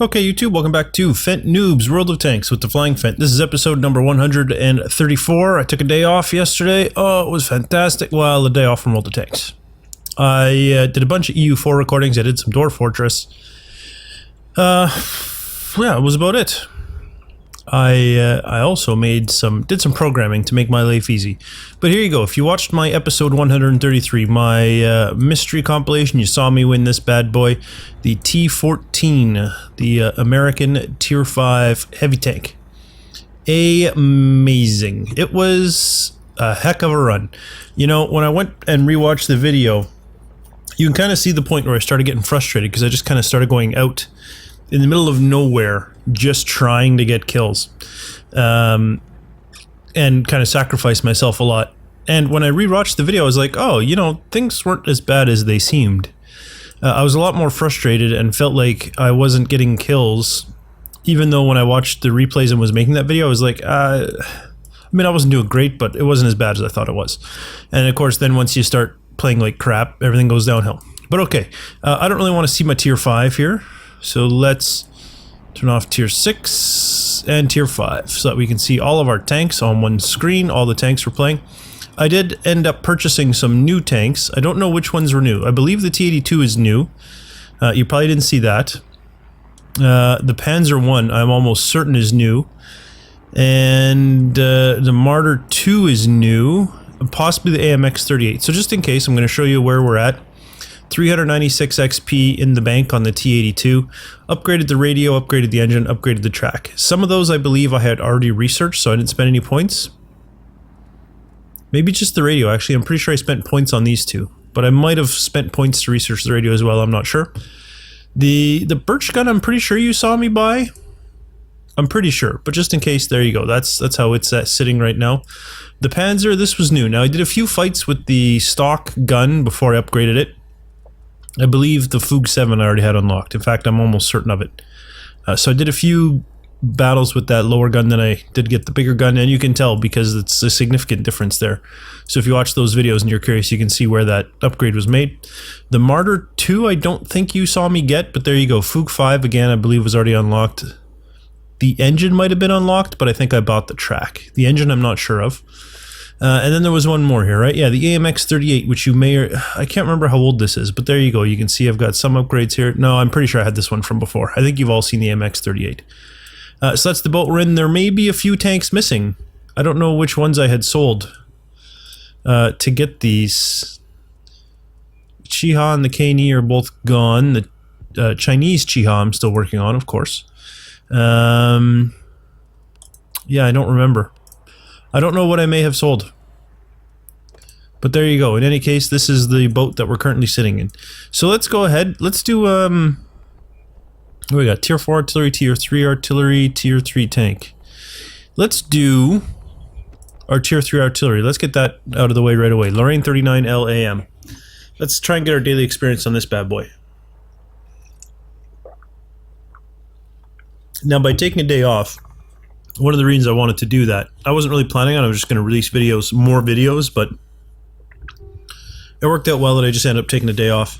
Okay, YouTube, welcome back to Phent Noobs World of Tanks with the Flying Phent. This is episode number 134. I took a day off yesterday. Oh, it was fantastic. Well, a day off from World of Tanks. I did a bunch of EU4 recordings. I did some Dwarf Fortress. Yeah, it was about it. I also did some programming to make my life easy. But here you go. If you watched my episode 133, my mystery compilation, you saw me win this bad boy, the T-14, the American Tier 5 heavy tank. Amazing. It was a heck of a run. You know, when I went and rewatched the video, you can kind of see the point where I started getting frustrated because I just kind of started going out in the middle of nowhere, just trying to get kills, and kind of sacrifice myself a lot. And when I rewatched the video, I was like, oh, you know, things weren't as bad as they seemed. I was a lot more frustrated and felt like I wasn't getting kills, even though when I watched the replays and was making that video, I was like, I mean, I wasn't doing great, but it wasn't as bad as I thought it was. And of course, then once you start playing like crap, everything goes downhill. But okay, I don't really want to see my Tier 5 here. So let's turn off Tier 6 and Tier 5 so that we can see all of our tanks on one screen, all the tanks we're playing. I did end up purchasing some new tanks. I don't know which ones were new. I believe the T-82 is new. You probably didn't see that. The Panzer 1 I'm almost certain is new. And the Martyr 2 is new. Possibly the AMX-38. So just in case, I'm going to show you where we're at. 396 XP in the bank on the T-82, upgraded the radio, upgraded the engine, upgraded the track. Some of those I believe I had already researched, so I didn't spend any points. Maybe just the radio, actually. I'm pretty sure I spent points on these two, but I might have spent points to research the radio as well, I'm not sure. The birch gun I'm pretty sure you saw me buy. I'm pretty sure, but just in case, there you go. That's how it's sitting right now. The Panzer, this was new. Now I did a few fights with the stock gun before I upgraded it. I believe the Fug 7 I already had unlocked. In fact, I'm almost certain of it. So I did a few battles with that lower gun, then I did get the bigger gun, and you can tell because it's a significant difference there. So if you watch those videos and you're curious, you can see where that upgrade was made. The Martyr 2 I don't think you saw me get, but there you go. Fug 5 again I believe was already unlocked. The engine might have been unlocked, but I think I bought the track. The engine I'm not sure of. And then there was one more here, right? Yeah, the AMX-38, which you may or... I can't remember how old this is, but there you go. You can see I've got some upgrades here. No, I'm pretty sure I had this one from before. I think you've all seen the AMX-38. So that's the boat we're in. There may be a few tanks missing. I don't know which ones I had sold to get these. Chiha and the K-Knee are both gone. The Chinese Chiha I'm still working on, of course. Yeah, I don't remember. I don't know what I may have sold. But there you go. In any case, this is the boat that we're currently sitting in. So let's go ahead. Let's do, we got Tier 4 artillery, Tier 3 artillery, Tier 3 tank. Let's do our Tier 3 artillery. Let's get that out of the way right away. Lorraine 39 LAM. Let's try and get our daily experience on this bad boy. Now, by taking a day off, one of the reasons I wanted to do that, I wasn't really planning on it. I was just going to release videos, more videos, but it worked out well that I just ended up taking a day off.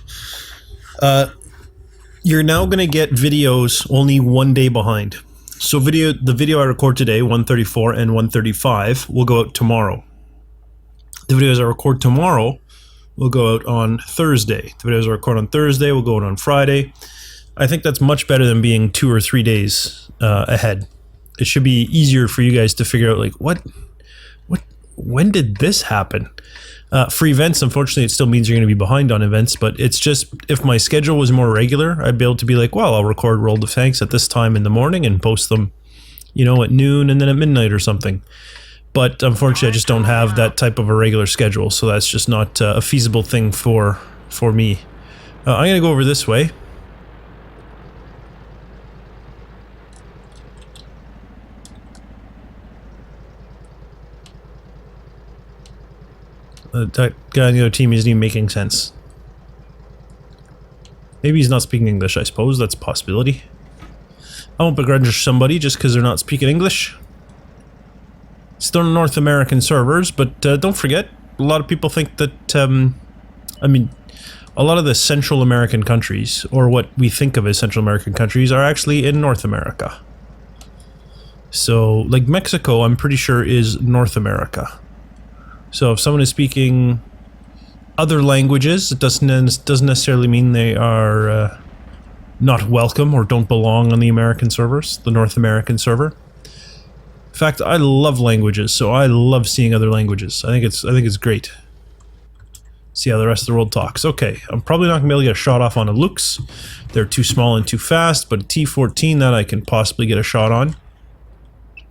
You're now going to get videos only one day behind. So the video I record today, 134 and 135, will go out tomorrow. The videos I record tomorrow will go out on Thursday. The videos I record on Thursday will go out on Friday. I think that's much better than being 2 or 3 days ahead. It should be easier for you guys to figure out, like, when did this happen? For events, unfortunately, it still means you're going to be behind on events, but it's just, if my schedule was more regular, I'd be able to be like, well, I'll record World of Tanks at this time in the morning and post them, you know, at noon and then at midnight or something. But unfortunately, I just don't have that type of a regular schedule, so that's just not a feasible thing for me. I'm going to go over this way. That guy on the other team isn't even making sense. Maybe he's not speaking English, I suppose. That's a possibility. I won't begrudge somebody just because they're not speaking English. Still North American servers, but don't forget, a lot of people think that I mean, a lot of the Central American countries, or what we think of as Central American countries, are actually in North America. So, like Mexico, I'm pretty sure is North America. So if someone is speaking other languages, it doesn't necessarily mean they are not welcome or don't belong on the American servers, the North American server. In fact, I love languages, so I love seeing other languages. I think it's great. See how the rest of the world talks. Okay, I'm probably not gonna be able to get a shot off on a Lux. They're too small and too fast, but a T-14 that I can possibly get a shot on.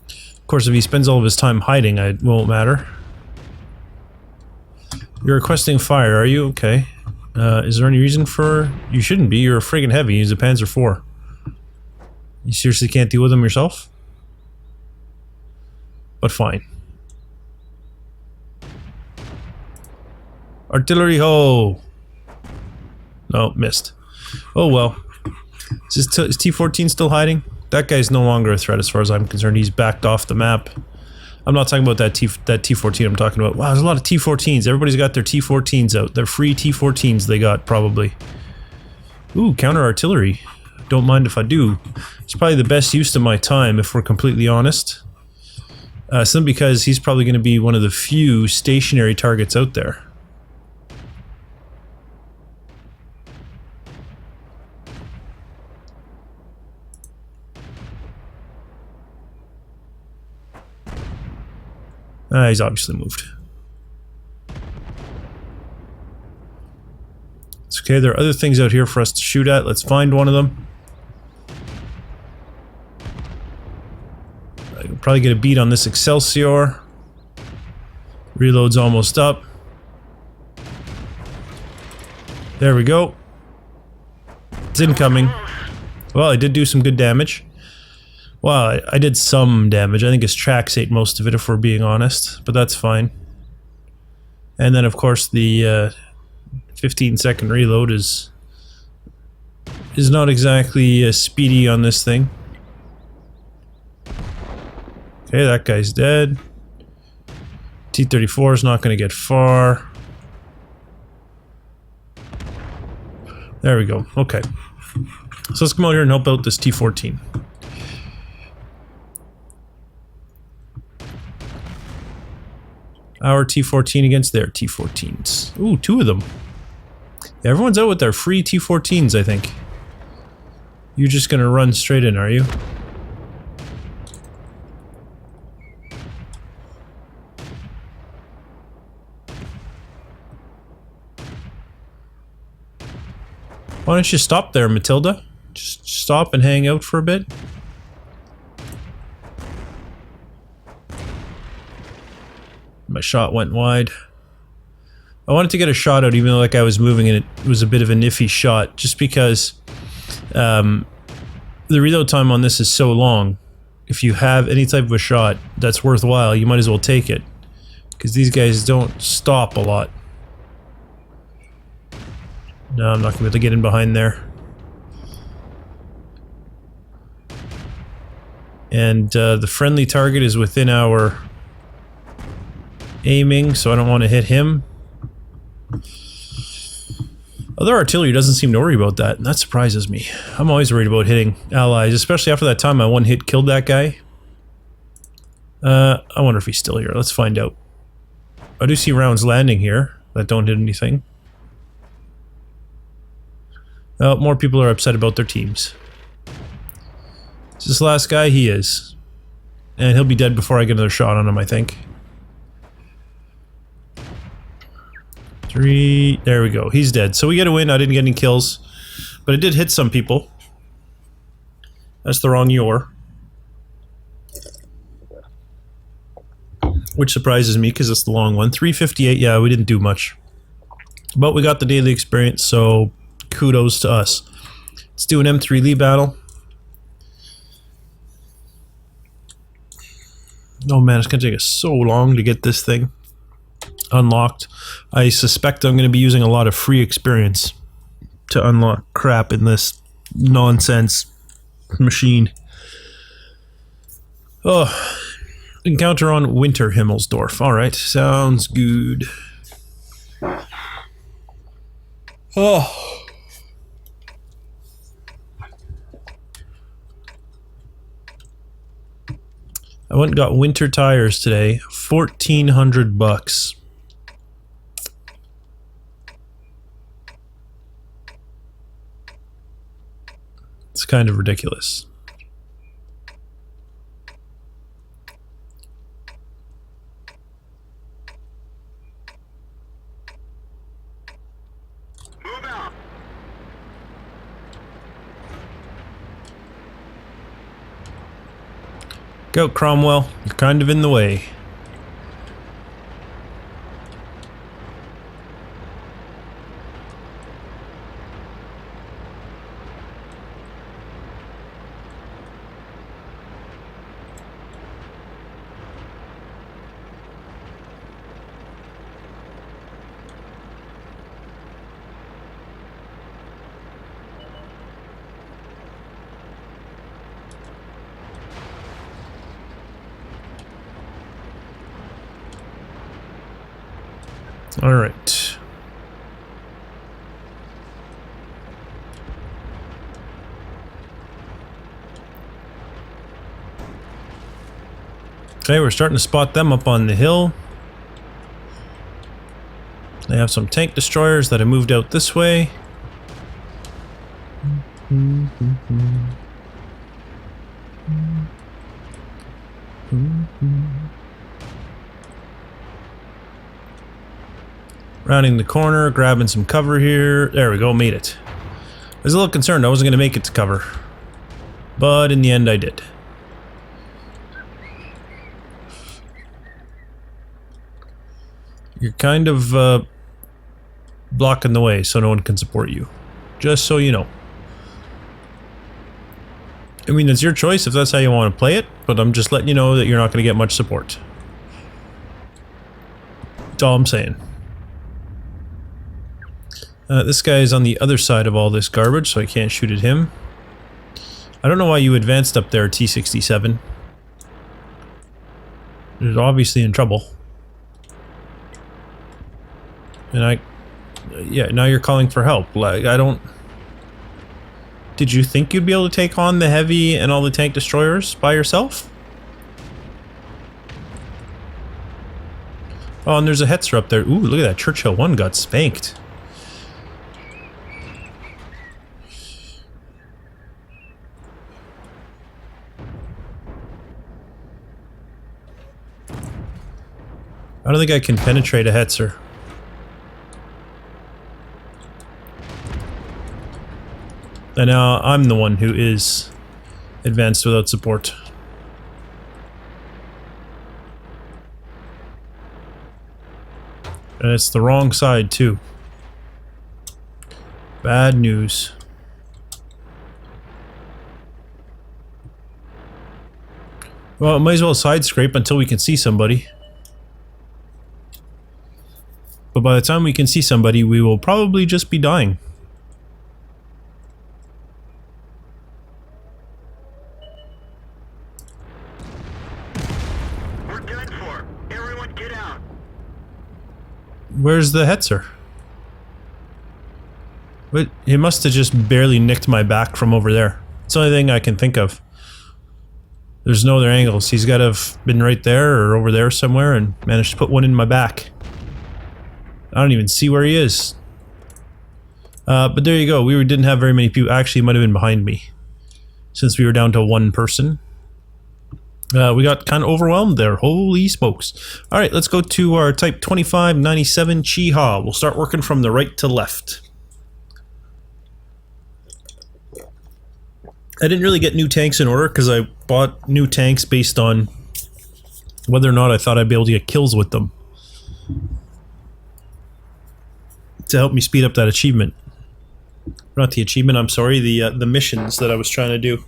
Of course, if he spends all of his time hiding, it won't matter. You're requesting fire, are you? Okay. Is there any reason for... You shouldn't be, you're a friggin' heavy, he's a Panzer IV. You seriously can't deal with him yourself? But fine. Artillery ho! No, missed. Oh well. Is T-14 still hiding? That guy's no longer a threat as far as I'm concerned. He's backed off the map. I'm not talking about that T-14, I'm talking about... Wow, there's a lot of T-14s. Everybody's got their T-14s out. They're free T-14s they got, probably. Ooh, counter-artillery. Don't mind if I do. It's probably the best use of my time, if we're completely honest. Simply because he's probably going to be one of the few stationary targets out there. He's obviously moved. It's okay, there are other things out here for us to shoot at. Let's find one of them. I can probably get a beat on this Excelsior. Reload's almost up. There we go. It's incoming. Well, I did do some good damage. Well, I did some damage. I think his tracks ate most of it, if we're being honest. But that's fine. And then, of course, the 15-second reload is not exactly speedy on this thing. Okay, that guy's dead. T-34 is not going to get far. There we go. Okay. So let's come out here and help out this T-14. Our T-14 against their T-14s. Ooh, two of them. Yeah, everyone's out with their free T-14s, I think. You're just gonna run straight in, are you? Why don't you stop there, Matilda? Just stop and hang out for a bit. My shot went wide. I wanted to get a shot out even though like I was moving and it was a bit of a niffy shot just because the reload time on this is so long. If you have any type of a shot that's worthwhile, you might as well take it. Because these guys don't stop a lot. No, I'm not going to be able to get in behind there. And the friendly target is within our aiming, so I don't want to hit him. Other artillery doesn't seem to worry about that, and that surprises me. I'm always worried about hitting allies, especially after that time my one hit killed that guy. I wonder if he's still here. Let's find out. I do see rounds landing here that don't hit anything. Oh, more people are upset about their teams. Is this the last guy? He is. And he'll be dead before I get another shot on him, I think. 3... There we go. He's dead. So we get a win. I didn't get any kills. But it did hit some people. That's the wrong yor. Which surprises me because it's the long one. 358, yeah, we didn't do much. But we got the daily experience, so kudos to us. Let's do an M3 Lee battle. Oh man, it's gonna take us so long to get this thing unlocked. I suspect I'm gonna be using a lot of free experience to unlock crap in this nonsense machine. Oh, encounter on Winter Himmelsdorf. Alright, sounds good. Oh. I went and got winter tires today. 1,400 bucks. It's kind of ridiculous. Move out. Go, Cromwell. You're kind of in the way. All right. Okay, we're starting to spot them up on the hill. They have some tank destroyers that have moved out this way. Rounding the corner, grabbing some cover here. There we go, made it. I was a little concerned I wasn't going to make it to cover. But in the end I did. You're kind of blocking the way so no one can support you. Just so you know. I mean, it's your choice if that's how you want to play it, but I'm just letting you know that you're not going to get much support. That's all I'm saying. This guy is on the other side of all this garbage, so I can't shoot at him. I don't know why you advanced up there, T-67. You're obviously in trouble. And yeah, now you're calling for help. Like, I don't... Did you think you'd be able to take on the heavy and all the tank destroyers by yourself? Oh, and there's a Hetzer up there. Ooh, look at that. Churchill 1 got spanked. I don't think I can penetrate a Hetzer. And now I'm the one who is advanced without support. And it's the wrong side too. Bad news. Well, might as well side scrape until we can see somebody. But by the time we can see somebody, we will probably just be dying. We're done for. Everyone get out. Where's the Hetzer? But he must have just barely nicked my back from over there. It's the only thing I can think of. There's no other angles. He's got to have been right there or over there somewhere and managed to put one in my back. I don't even see where he is. But there you go. We didn't have very many people. Actually, he might have been behind me. Since we were down to one person. We got kind of overwhelmed there. Holy smokes. Alright, let's go to our Type 2597 Chiha. We'll start working from the right to left. I didn't really get new tanks in order because I bought new tanks based on whether or not I thought I'd be able to get kills with them. To help me speed up that achievement. Not the achievement, I'm sorry, the missions that I was trying to do.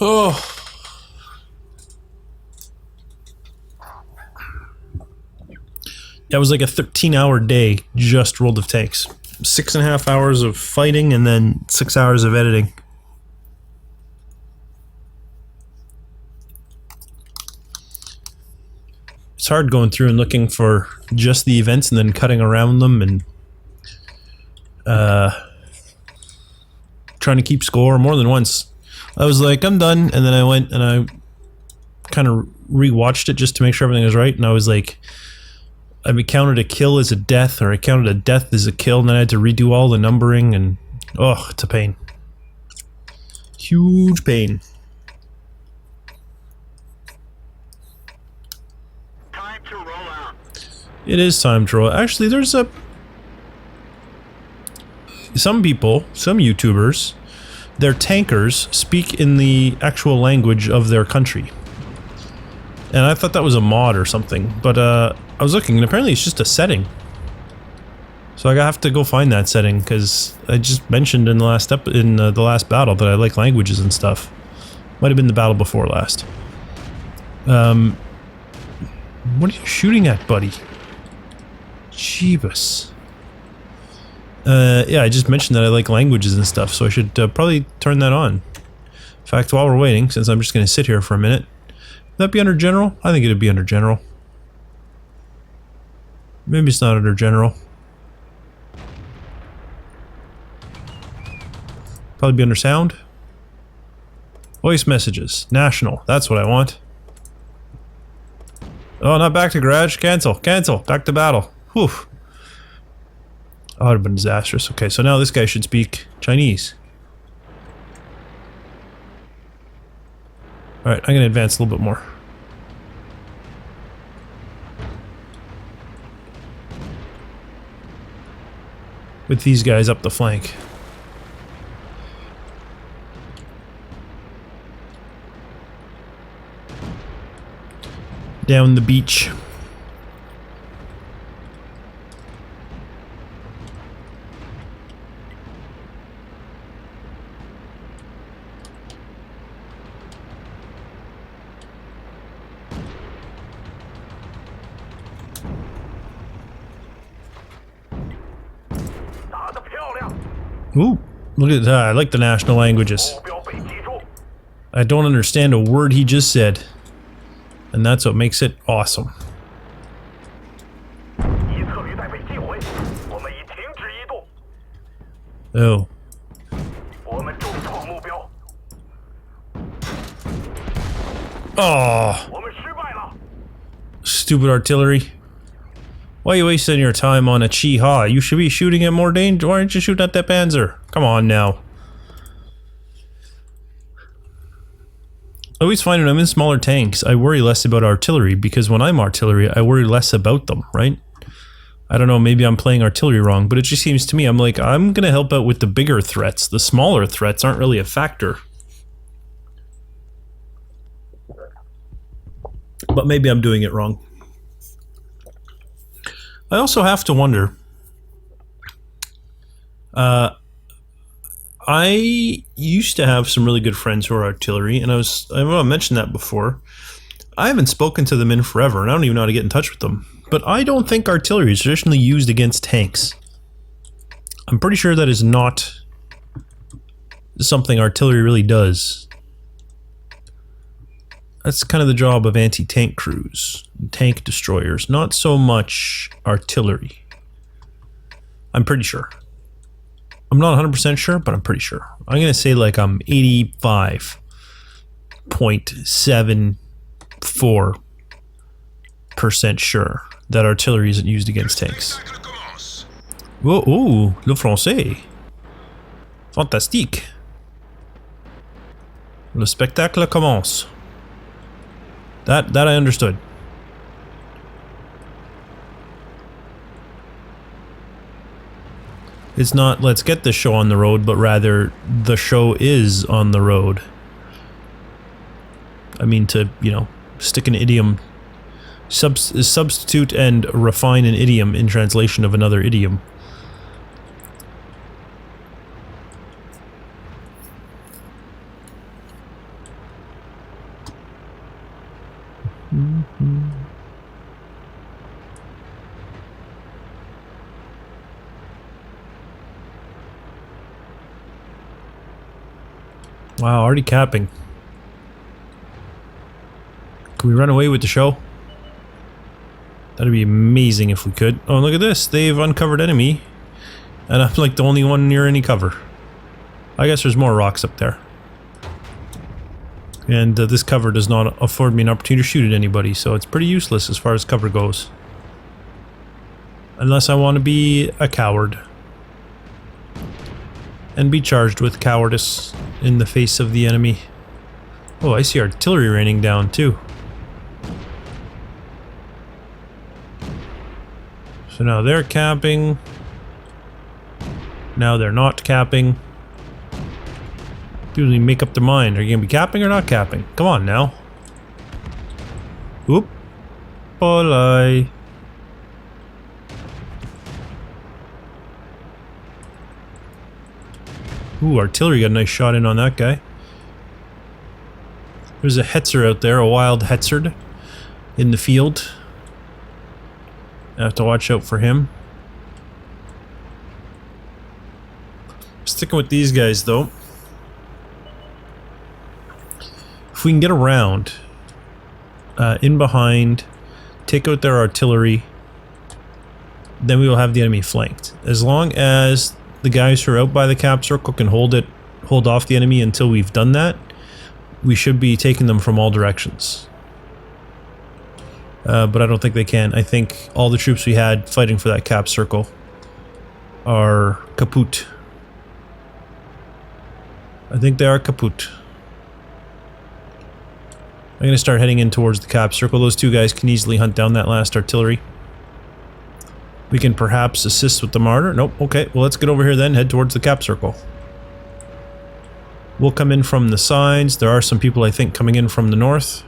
Oh. That was like a 13-hour day just rolled of tanks. 6.5 hours of fighting and then 6 hours of editing. It's hard going through and looking for just the events and then cutting around them and trying to keep score more than once. I was like, I'm done, and then I went and I kind of rewatched it just to make sure everything was right, and I was like, I counted a kill as a death, or I counted a death as a kill, and then I had to redo all the numbering, and oh, it's a pain. Huge pain. Time to roll out. It is time to roll. Actually, there's some people, some YouTubers, their tankers speak in the actual language of their country. And I thought that was a mod or something, but I was looking and apparently it's just a setting. So I have to go find that setting because I just mentioned in the last the last battle that I like languages and stuff. Might have been the battle before last. What are you shooting at, buddy? Jeebus. Yeah, I just mentioned that I like languages and stuff, so I should probably turn that on. In fact, while we're waiting, since I'm just going to sit here for a minute, would that be under general? I think it'd be under general. Maybe it's not under general. Probably be under sound. Voice messages. National. That's what I want. Oh, not back to garage. Cancel. Cancel. Back to battle. Whew. Oh, it would have been disastrous. Okay, so now this guy should speak Chinese. Alright, I'm going to advance a little bit more. With these guys up the flank. Down the beach. Ooh, look at that. I like the national languages. I don't understand a word he just said. And that's what makes it awesome. Oh. Oh. Stupid artillery. Why are you wasting your time on a Chi-Ha? You should be shooting at more danger. Why aren't you shooting at that Panzer? Come on now. I always find when I'm in smaller tanks, I worry less about artillery, because when I'm artillery, I worry less about them, right? I don't know, maybe I'm playing artillery wrong, but it just seems to me, I'm like, I'm gonna help out with the bigger threats. The smaller threats aren't really a factor. But maybe I'm doing it wrong. I also have to wonder, I used to have some really good friends who are artillery, and I mentioned that before. I haven't spoken to them in forever, and I don't even know how to get in touch with them. But I don't think artillery is traditionally used against tanks. I'm pretty sure that is not something artillery really does. That's kind of the job of anti-tank crews, tank destroyers, not so much artillery. I'm pretty sure. I'm not 100% sure, but I'm pretty sure. I'm going to say like I'm 85.74% sure that artillery isn't used against tanks. Whoa, ooh, le français. Fantastique. Le spectacle commence. That I understood. It's not, let's get the show on the road, but rather, the show is on the road. I mean, to, you know, stick an idiom, substitute and refine an idiom in translation of another idiom. Wow, already capping. Can we run away with the show? That'd be amazing if we could. Oh, look at this. They've uncovered enemy And I'm like the only one near any cover. I guess there's more rocks up there. And this cover does not afford me an opportunity to shoot at anybody, so it's pretty useless as far as cover goes. Unless I want to be a coward. And be charged with cowardice in the face of the enemy. Oh, I see artillery raining down too. So now they're capping. Now they're not capping. Usually make up their mind. Are you gonna be capping or not capping? Come on now. Oop. Polai. Ooh, artillery got a nice shot in on that guy. There's a Hetzer out there, a wild Hetzer in the field. I have to watch out for him. Sticking with these guys though. If we can get around, in behind, take out their artillery, then we will have the enemy flanked. As long as the guys who are out by the cap circle can hold off the enemy until we've done that, we should be taking them from all directions. But I don't think they can. I think all the troops we had fighting for that cap circle are kaput. I think they are kaput. I'm going to start heading in towards the cap circle. Those two guys can easily hunt down that last artillery. We can perhaps assist with the martyr. Nope. Okay, well let's get over here then, head towards the cap circle. We'll come in from the sides. There are some people, I think, coming in from the north.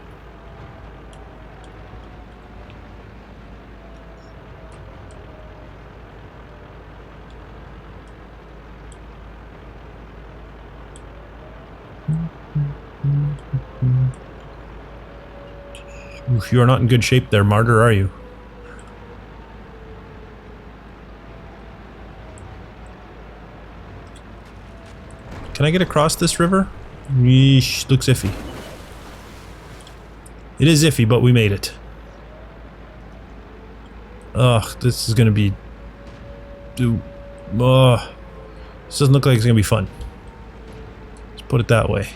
Oof, you are not in good shape there, martyr, are you? Can I get across this river? Yeesh, looks iffy. It is iffy, but we made it. Ugh, this is gonna be... Ugh. This doesn't look like it's gonna be fun. Let's put it that way.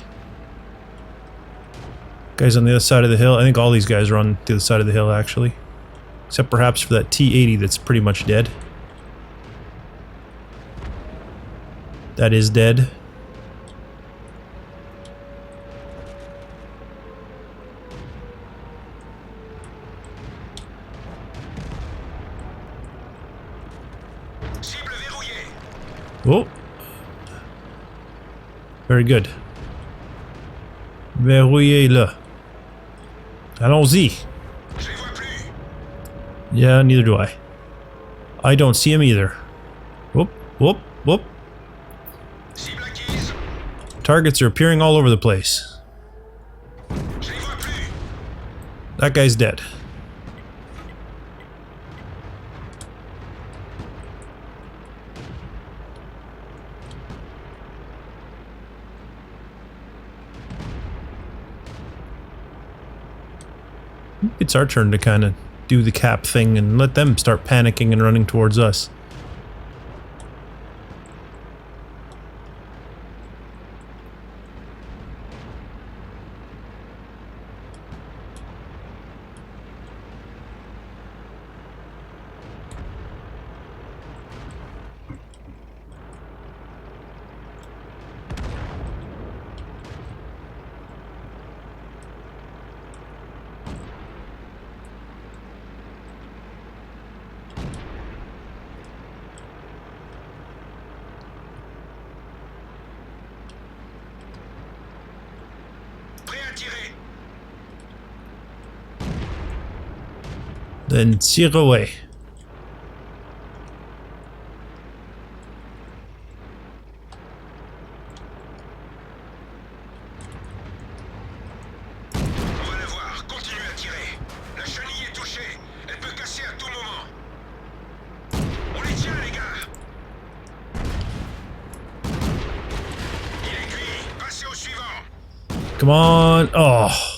Guys on the other side of the hill. I think all these guys are on the other side of the hill, actually. Except perhaps for that T-80 that's pretty much dead. That is dead. Oh. Very good. Verrouillez-le. Allons-y. Yeah, neither do I. I don't see him either. Whoop, whoop, whoop. Targets are appearing all over the place. That guy's dead. It's our turn to kind of do the cap thing and let them start panicking and running towards us. Then tire away. Come on. Oh.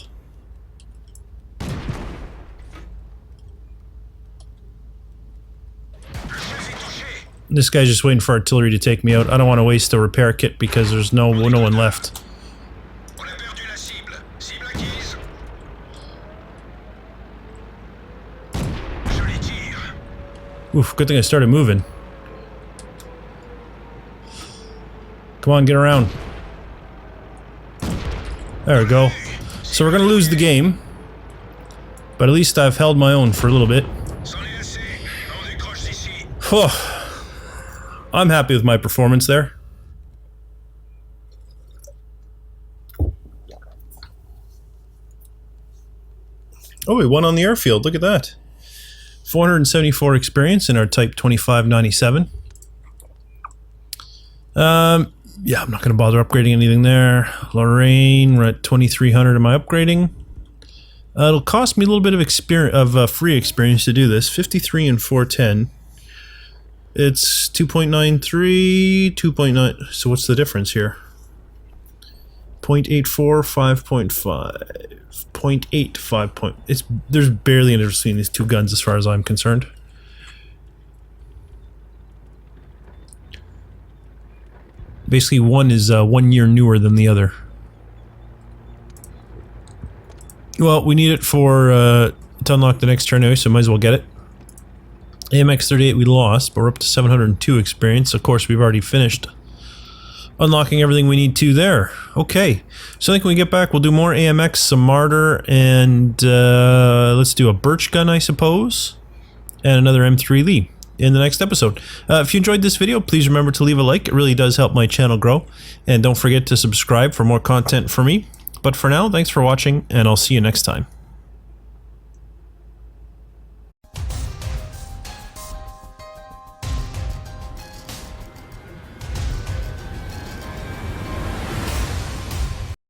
This guy's just waiting for artillery to take me out. I don't want to waste a repair kit because there's no one left. On a perdu la cible. Cible acquise. Joli tir. Oof, good thing I started moving. Come on, get around. There we go. So we're gonna lose the game. But at least I've held my own for a little bit. C'en est assez. On décroche d'ici. Whew. I'm happy with my performance there. Oh, we won on the airfield. Look at that. 474 experience in our Type 2597. Yeah, I'm not going to bother upgrading anything there. Lorraine, we're at 2300. Am I upgrading? It'll cost me a little bit of free experience to do this. 53 and 410. It's 2.93, 2.9. So what's the difference here? 0.84, 5.5, 0.8, 5. There's barely a difference between these two guns as far as I'm concerned. Basically, one is 1 year newer than the other. Well, we need it for to unlock the next turn anyway, so might as well get it. AMX 38 we lost, but we're up to 702 experience. Of course, we've already finished unlocking everything we need to there. Okay, so I think when we get back, we'll do more AMX, some Martyr, and let's do a Birch gun, I suppose, and another M3 Lee in the next episode. If you enjoyed this video, please remember to leave a like. It really does help my channel grow. And don't forget to subscribe for more content from me. But for now, thanks for watching, and I'll see you next time.